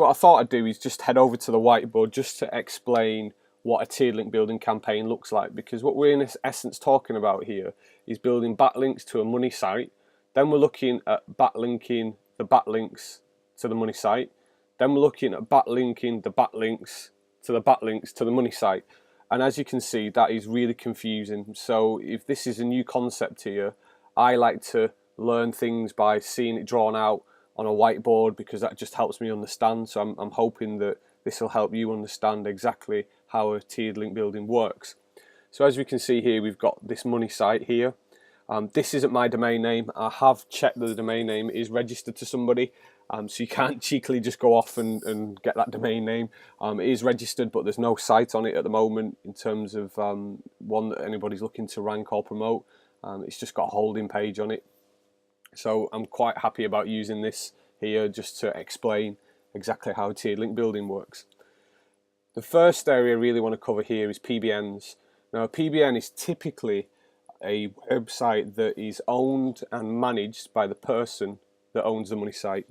So what I thought I'd do is just head over to the whiteboard just to explain what a tiered link building campaign looks like, because what we're in essence talking about here is building backlinks to a money site. Then we're looking at backlinking the backlinks to the money site. Then we're looking at backlinking the backlinks to the money site. And as you can see, that is really confusing. So if this is a new concept here, I like to learn things by seeing it drawn out on a whiteboard, because that just helps me understand. So I'm hoping that this will help you understand exactly how a tiered link building works. So as we can see here, we've got this money site here. This isn't my domain name. I have checked that the domain name is registered to somebody, so you can't cheekily just go off and get that domain name. It is registered, but there's no site on it at the moment in terms of one that anybody's looking to rank or promote. It's just got a holding page on it. So I'm quite happy about using this here just to explain exactly how tiered link building works. The first area I really want to cover here is PBNs. Now, a PBN is typically a website that is owned and managed by the person that owns the money site.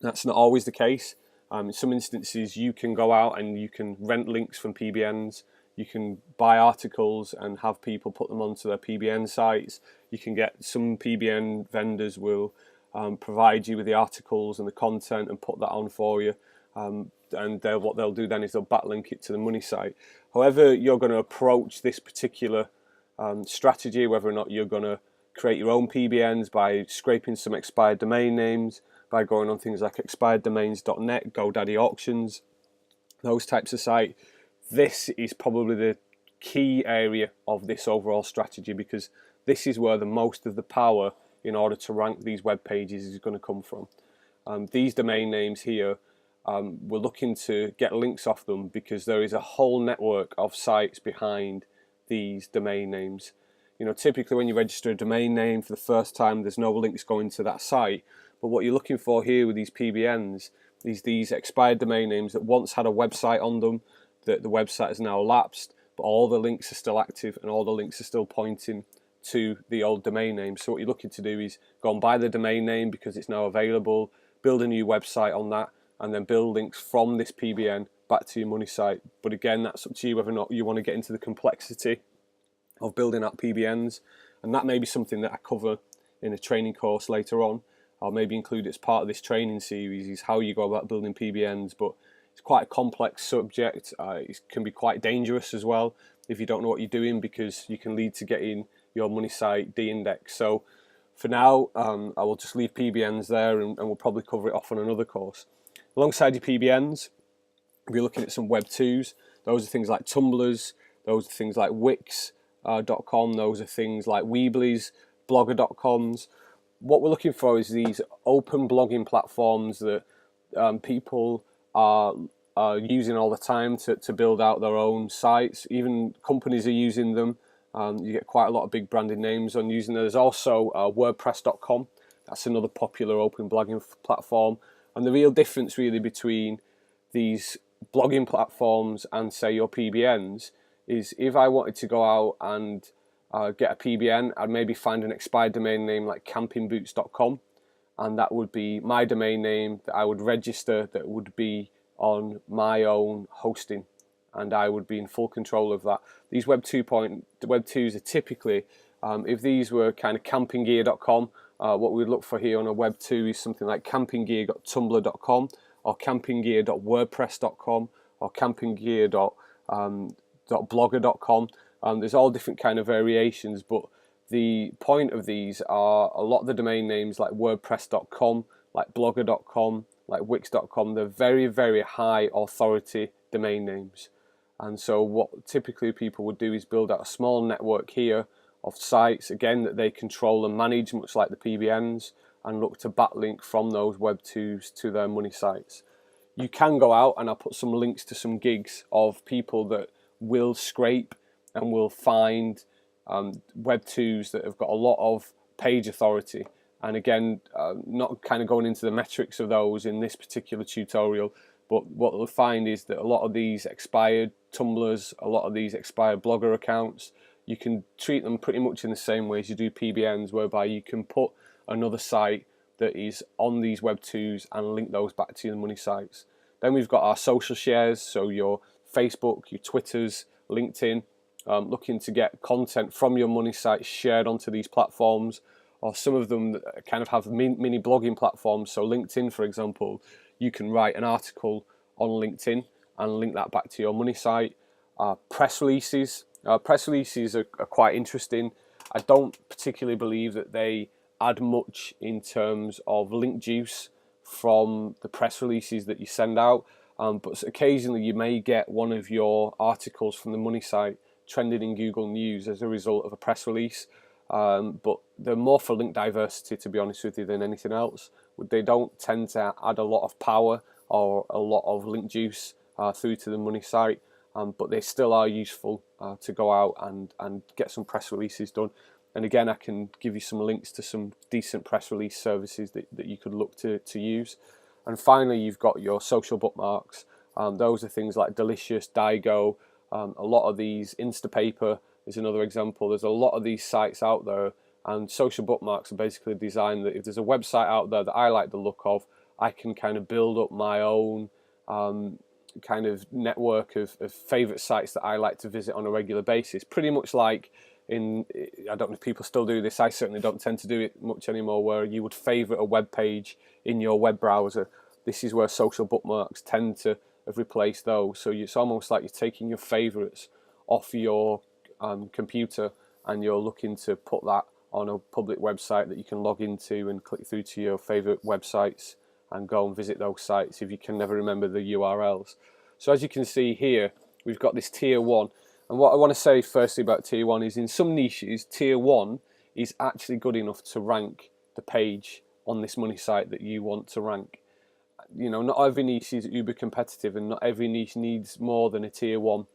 That's not always the case. In some instances, you can go out and you can rent links from PBNs. You can buy articles and have people put them onto their PBN sites. You can get some PBN vendors will provide you with the articles and the content and put that on for you. And what they'll do then is they'll backlink it to the money site. However you're going to approach this particular strategy, whether or not you're going to create your own PBNs by scraping some expired domain names, by going on things like expireddomains.net, GoDaddy auctions, those types of site, this is probably the key area of this overall strategy, because this is where the most of the power in order to rank these web pages is going to come from. These domain names here, we're looking to get links off them because there is a whole network of sites behind these domain names. You know, typically when you register a domain name for the first time, there's no links going to that site. But what you're looking for here with these PBNs is these expired domain names that once had a website on them, that the website has now lapsed, but all the links are still active and all the links are still pointing to the old domain name. So what you're looking to do is go and buy the domain name because it's now available, build a new website on that, and then build links from this PBN back to your money site. But again, that's up to you whether or not you want to get into the complexity of building out PBNs, and that may be something that I cover in a training course later on. I'll maybe include it as part of this training series, is how you go about building PBNs. But it's quite a complex subject. It can be quite dangerous as well if you don't know what you're doing, because you can lead to getting your money site de-indexed. So for now, I will just leave PBNs there, and we'll probably cover it off on another course. Alongside your PBNs, we're looking at some Web 2s. Those are things like Tumblrs, those are things like Wix.com, those are things like Weebly's, Blogger.coms. What we're looking for is these open blogging platforms that people are using all the time to build out their own sites. Even companies are using them. You get quite a lot of big branded names on using them. There's also WordPress.com. That's another popular open blogging platform. And the real difference really between these blogging platforms and say your PBNs is, if I wanted to go out and get a PBN, I'd maybe find an expired domain name like campingboots.com, and that would be my domain name that I would register, that would be on my own hosting, and I would be in full control of that. These Web 2s are typically, if these were kind of campinggear.com, what we'd look for here on a Web 2 is something like campinggear.tumblr.com, or campinggear.wordpress.com, or campinggear.blogger.com. There's all different kind of variations, but the point of these are a lot of the domain names like wordpress.com, like blogger.com, like wix.com, they're very, very high authority domain names. And so what typically people would do is build out a small network here of sites, again, that they control and manage, much like the PBNs, and look to backlink from those Web 2s to their money sites. You can go out, and I'll put some links to some gigs of people that will scrape and will find Web 2s that have got a lot of page authority. And again, not kind of going into the metrics of those in this particular tutorial, but what they'll find is that a lot of these expired Tumblrs, a lot of these expired Blogger accounts, you can treat them pretty much in the same way as you do PBNs, whereby you can put another site that is on these Web 2s and link those back to your money sites. Then we've got our social shares, so your Facebook, your Twitters, LinkedIn, looking to get content from your money sites shared onto these platforms, or some of them kind of have mini blogging platforms. So LinkedIn, for example, you can write an article on LinkedIn and link that back to your money site. Press releases. Press releases are quite interesting. I don't particularly believe that they add much in terms of link juice from the press releases that you send out, but occasionally you may get one of your articles from the money site trending in Google News as a result of a press release, but they're more for link diversity, to be honest with you, than anything else. They don't tend to add a lot of power or a lot of link juice through to the money site, but they still are useful to go out and get some press releases done. And again, I can give you some links to some decent press release services that you could look to use. And finally, you've got your social bookmarks. Those are things like Delicious, Daigo, a lot of these, Instapaper is another example. There's a lot of these sites out there, and social bookmarks are basically designed that if there's a website out there that I like the look of, I can kind of build up my own kind of network of favourite sites that I like to visit on a regular basis. Pretty much like I don't know if people still do this, I certainly don't tend to do it much anymore, where you would favourite a web page in your web browser. This is where social bookmarks tend to have replaced those. So it's almost like you're taking your favourites off your computer and you're looking to put that on a public website that you can log into and click through to your favourite websites and go and visit those sites if you can never remember the URLs. So as you can see here, we've got this tier 1. And what I want to say firstly about tier 1 is in some niches, tier 1 is actually good enough to rank the page on this money site that you want to rank. You know, not every niche is uber competitive and not every niche needs more than a tier 1.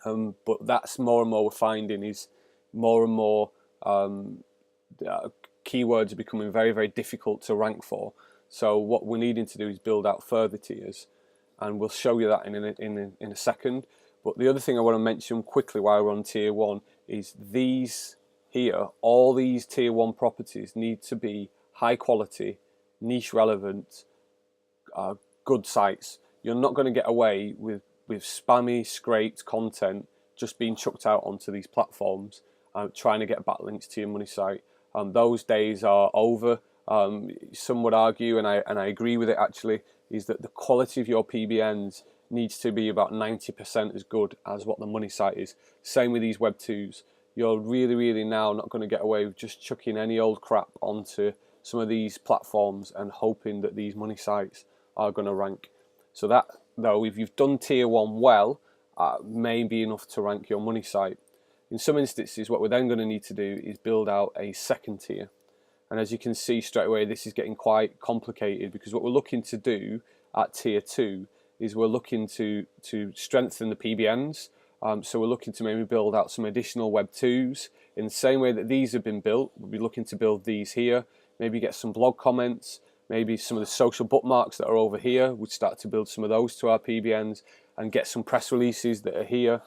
But that's more and more we're finding is more and more keywords are becoming very, very difficult to rank for. So what we're needing to do is build out further tiers, and we'll show you that in a second. But the other thing I want to mention quickly while we're on tier 1 is these here, all these tier 1 properties need to be high quality, niche relevant, good sites. You're not going to get away with spammy, scraped content just being chucked out onto these platforms, trying to get backlinks to your money site. Those days are over. Some would argue, and I agree with it actually, is that the quality of your PBNs needs to be about 90% as good as what the money site is. Same with these Web 2s. You're really now not going to get away with just chucking any old crap onto some of these platforms and hoping that these money sites are going to rank. So that, though, if you've done tier 1 well, may be enough to rank your money site. In some instances, what we're then going to need to do is build out a second tier. And as you can see straight away, this is getting quite complicated, because what we're looking to do at tier 2 is we're looking to strengthen the PBNs. So we're looking to maybe build out some additional Web 2s. In the same way that these have been built, we'll be looking to build these here, maybe get some blog comments, maybe some of the social bookmarks that are over here. We'd start to build some of those to our PBNs and get some press releases that are here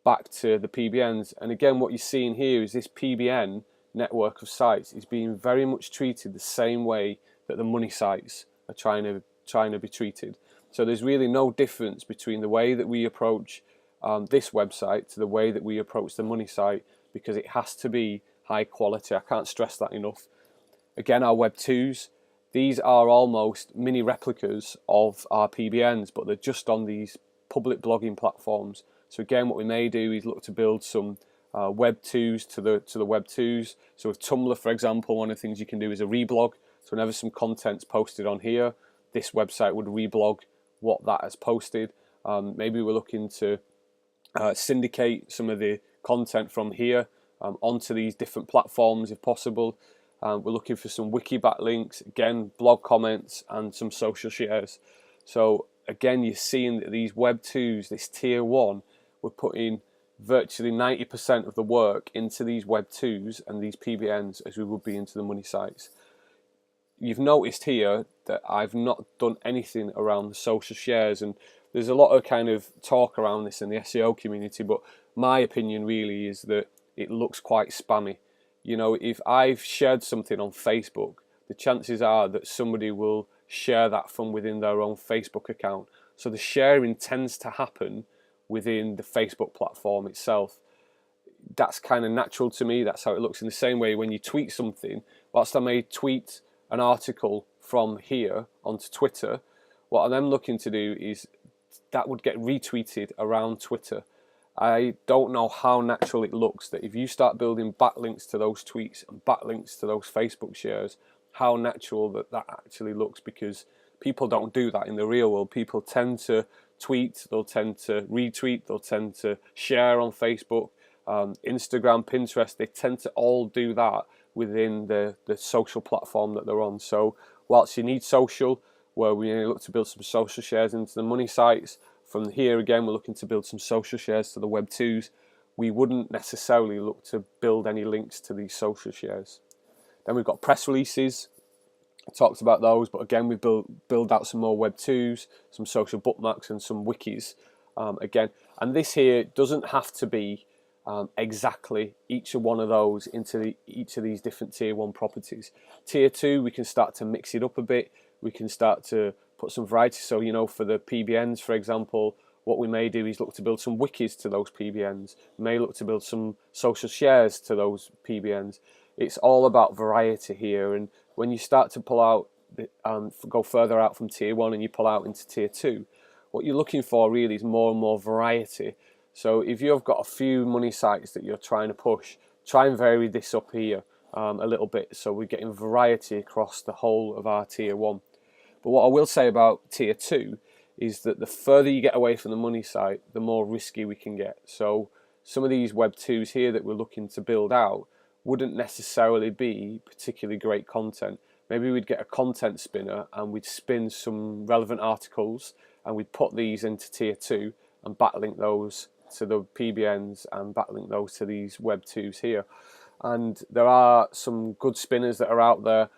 back to the PBNs. And again, what you're seeing here is this PBN network of sites is being very much treated the same way that the money sites are trying to be treated. So there's really no difference between the way that we approach this website to the way that we approach the money site, because it has to be high quality. I can't stress that enough. Again, our Web 2s, these are almost mini replicas of our PBNs, but they're just on these public blogging platforms. So again, what we may do is look to build some Web 2s to the Web 2s. So with Tumblr, for example, one of the things you can do is a reblog. So whenever some content's posted on here, this website would reblog what that has posted. Maybe we're looking to syndicate some of the content from here onto these different platforms if possible. We're looking for some wiki backlinks, again, blog comments, and some social shares. So again, you're seeing that these Web 2s, this tier 1, we're putting virtually 90% of the work into these Web 2s and these PBNs as we would be into the money sites. You've noticed here that I've not done anything around the social shares, and there's a lot of kind of talk around this in the SEO community, but my opinion really is that it looks quite spammy. You know, if I've shared something on Facebook, the chances are that somebody will share that from within their own Facebook account. So the sharing tends to happen within the Facebook platform itself. That's kind of natural to me. That's how it looks. In the same way, when you tweet something, whilst I may tweet an article from here onto Twitter, what I'm looking to do is that would get retweeted around Twitter. I don't know how natural it looks that if you start building backlinks to those tweets and backlinks to those Facebook shares, how natural that actually looks, because people don't do that in the real world. People tend to tweet, they'll tend to retweet, they'll tend to share on Facebook, Instagram, Pinterest. They tend to all do that within the social platform that they're on. So whilst you need social, where we look to build some social shares into the money sites, from here again we're looking to build some social shares to the Web 2s. We wouldn't necessarily look to build any links to these social shares. Then we've got press releases. I talked about those, but again we build out some more Web 2s, some social bookmarks and some wikis again. And this here doesn't have to be exactly each of one of those into each of these different tier 1 properties. Tier 2, we can start to mix it up a bit. We can start to put some variety. So, you know, for the Pbms, for example, what we may do is look to build some wikis to those Pbms. We may look to build some social shares to those Pbms. It's all about variety here. And when you start to pull out, go further out from tier 1 and you pull out into tier 2, what you're looking for really is more and more variety. So if you've got a few money sites that you're trying to push, try and vary this up here a little bit, so we're getting variety across the whole of our tier 1. But what I will say about tier 2 is that the further you get away from the money site, the more risky we can get. So some of these Web 2s here that we're looking to build out wouldn't necessarily be particularly great content. Maybe we'd get a content spinner and we'd spin some relevant articles and we'd put these into tier 2 and backlink those to the Pbms and backlink those to these Web 2s here. And there are some good spinners that are out there.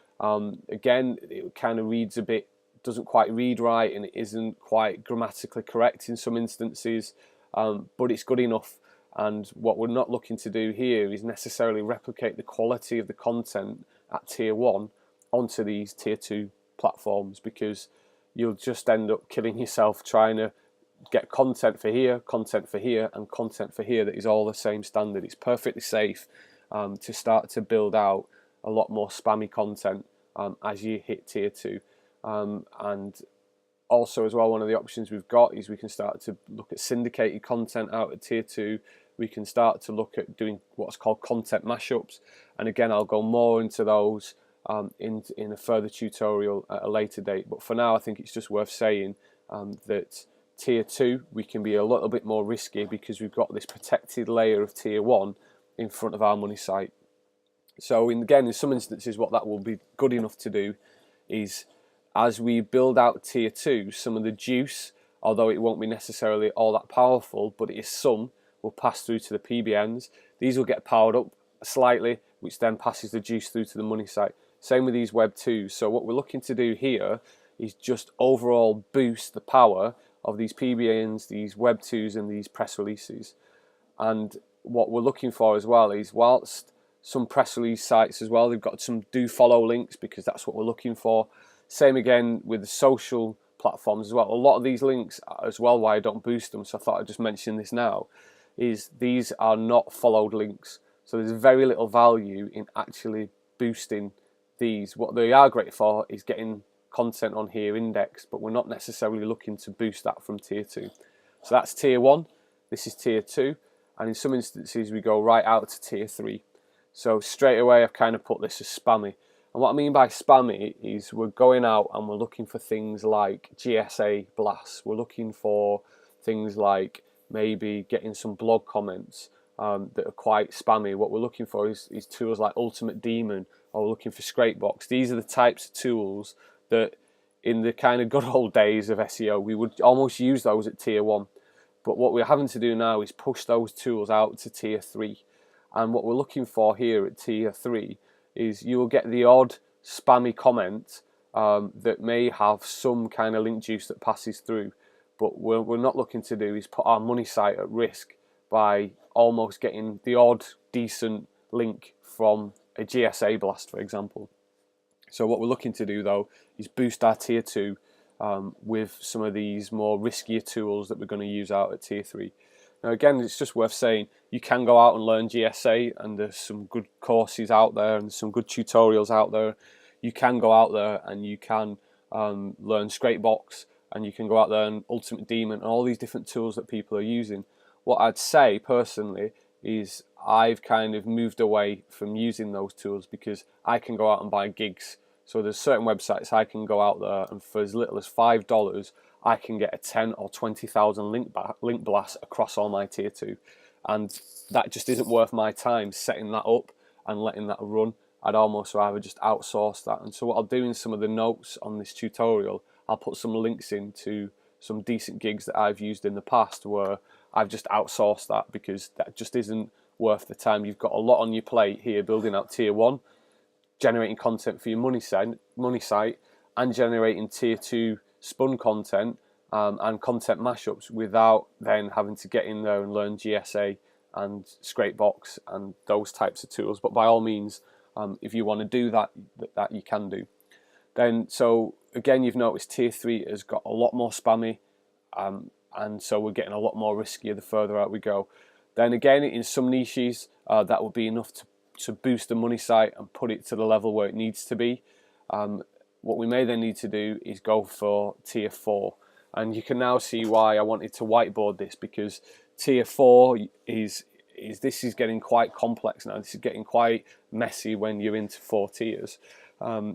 Again, it kind of reads a bit, doesn't quite read right, and it isn't quite grammatically correct in some instances, but it's good enough. And what we're not looking to do here is necessarily replicate the quality of the content at tier 1 onto these tier 2 platforms, because you'll just end up killing yourself trying to get content for here, content for here, and content for here that is all the same standard. It's perfectly safe to start to build out a lot more spammy content as you hit tier 2. And also as well, one of the options we've got is we can start to look at syndicated content out at tier 2. We can start to look at doing what's called content mashups, and again I'll go more into those in a further tutorial at a later date. But for now I think it's just worth saying that tier 2 we can be a little bit more risky because we've got this protected layer of tier 1 in front of our money site. So again, in some instances what that will be good enough to do is, as we build out tier 2, some of the juice, although it won't be necessarily all that powerful, but it is some, will pass through to the Pbms. These will get powered up slightly, which then passes the juice through to the money site. Same with these Web 2s. So what we're looking to do here is just overall boost the power of these Pbms, these Web 2s and these press releases. And what we're looking for as well is, whilst some press release sites as well, they've got some do follow links because that's what we're looking for. Same again with the social platforms as well. A lot of these links as well, why I don't boost them, so I thought I'd just mention this now, is these are not followed links. So there's very little value in actually boosting these. What they are great for is getting content on here indexed, but we're not necessarily looking to boost that from tier 2. So that's tier 1, this is tier 2, and in some instances we go right out to tier 3. So straight away I've kind of put this as spammy. And what I mean by spammy is we're going out and we're looking for things like GSA blasts. We're looking for things like maybe getting some blog comments that are quite spammy. What we're looking for is tools like Ultimate Demon, or we're looking for Scrapebox. These are the types of tools that in the kind of good old days of SEO we would almost use those at tier 1. But what we're having to do now is push those tools out to tier 3. And what we're looking for here at tier 3 is you will get the odd spammy comment that may have some kind of link juice that passes through. But what we're not looking to do is put our money site at risk by almost getting the odd decent link from a GSA blast, for example. So what we're looking to do though is boost our tier 2 with some of these more riskier tools that we're going to use out at tier 3. Now again, it's just worth saying you can go out and learn GSA, and there's some good courses out there and some good tutorials out there. You can go out there and you can learn Scrapebox, and you can go out there and Ultimate Daemon and all these different tools that people are using. What I'd say personally is I've kind of moved away from using those tools because I can go out and buy gigs. So there's certain websites I can go out there and for as little as $5 I can get a 10 or 20,000 link blast across all my tier 2, and that just isn't worth my time setting that up and letting that run. I'd almost rather just outsource that. And so what I'll do in some of the notes on this tutorial, I'll put some links into some decent gigs that I've used in the past where I've just outsourced that because that just isn't worth the time. You've got a lot on your plate here building out tier 1, generating content for your money site, and generating tier 2 spun content and content mashups without then having to get in there and learn GSA and Scrapebox and those types of tools. But by all means, if you want to do that you can do. Then, so again, you've noticed tier 3 has got a lot more spammy, and so we're getting a lot more riskier the further out we go. Then again, in some niches, that will be enough to boost the money site and put it to the level where it needs to be. What we may then need to do is go for tier 4, and you can now see why I wanted to whiteboard this, because tier 4 is getting quite complex now. This is getting quite messy when you're into 4 tiers.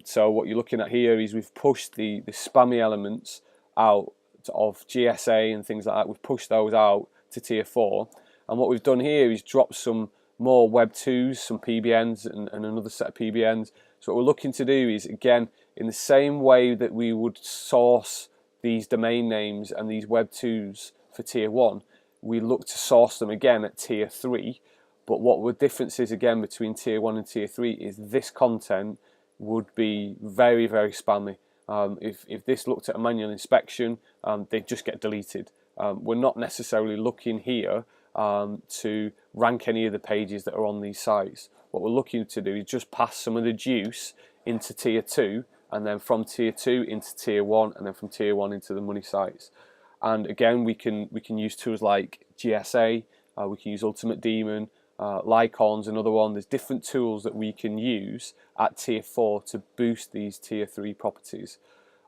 So what you're looking at here is we've pushed the spammy elements out of GSA and things like that. We've pushed those out to tier 4, and what we've done here is drop some more Web 2s, some Pbms and another set of Pbms. So what we're looking to do is, again, in the same way that we would source these domain names and these Web 2s for tier 1, we look to source them again at tier 3. But what the difference is again between tier 1 and tier 3 is this content would be very, very spammy. If this looked at a manual inspection, they'd just get deleted. We're not necessarily looking here to rank any of the pages that are on these sites. What we're looking to do is just pass some of the juice into tier 2, and then from tier 2 into tier 1, and then from tier 1 into the money sites. And again, we can use tools like GSA, we can use Ultimate Daemon, Lycon's another one. There's different tools that we can use at tier 4 to boost these tier 3 properties.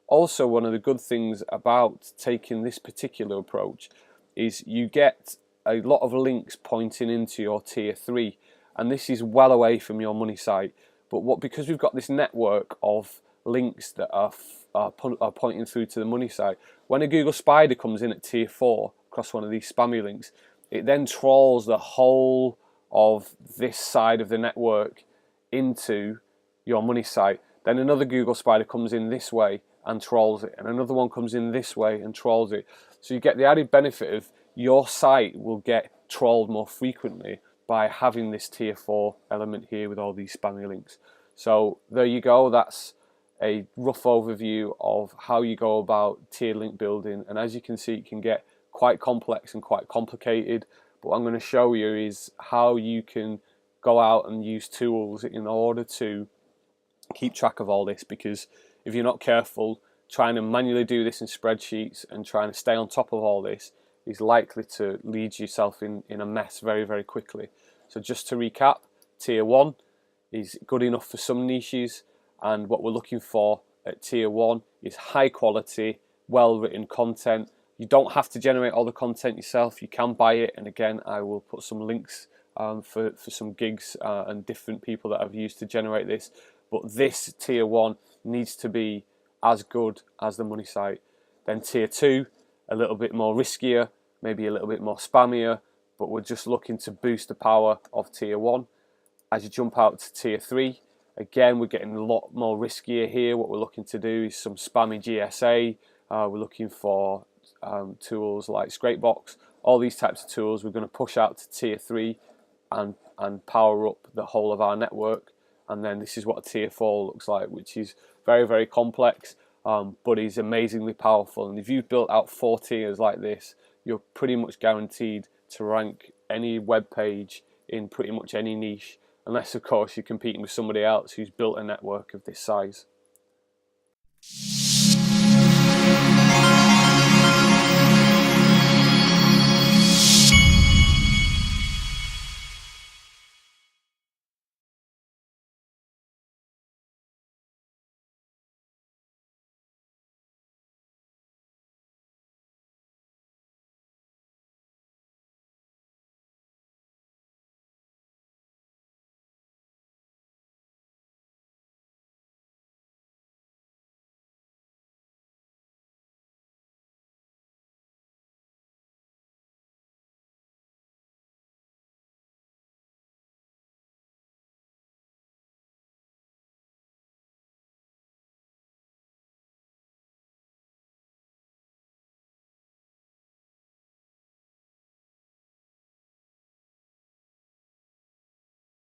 Also, one of the good things about taking this particular approach is you get a lot of links pointing into your tier 3, and this is well away from your money site. But because we've got this network of links that are pointing through to the money site, when a Google Spider comes in at tier 4 across one of these spammy links, it then trawls the whole of this side of the network into your money site. Then another Google Spider comes in this way and trawls it, and another one comes in this way and trawls it. So you get the added benefit of your site will get trawled more frequently by having this tier 4 element here with all these spammy links. So there you go, that's a rough overview of how you go about tier link building, and as you can see, it can get quite complex and quite complicated. But what I'm going to show you is how you can go out and use tools in order to keep track of all this, because if you're not careful, trying to manually do this in spreadsheets and trying to stay on top of all this is likely to lead yourself in a mess very, very quickly. So just to recap, tier 1 is good enough for some niches, and what we're looking for at tier 1 is high quality, well written content. You don't have to generate all the content yourself, you can buy it, and again I will put some links for some gigs and different people that I've used to generate this. But this tier 1 needs to be as good as the money site. Then tier 2, a little bit more riskier, maybe a little bit more spammier, but we're just looking to boost the power of tier 1. As you jump out to tier 3, again we're getting a lot more riskier here. What we're looking to do is some spammy GSA, we're looking for tools like Scrapebox, all these types of tools we're going to push out to tier 3 and power up the whole of our network. And then this is what a tier 4 looks like, which is very, very complex, but is amazingly powerful. And if you've built out 4 tiers like this, you're pretty much guaranteed to rank any web page in pretty much any niche, unless of course you're competing with somebody else who's built a network of this size. you.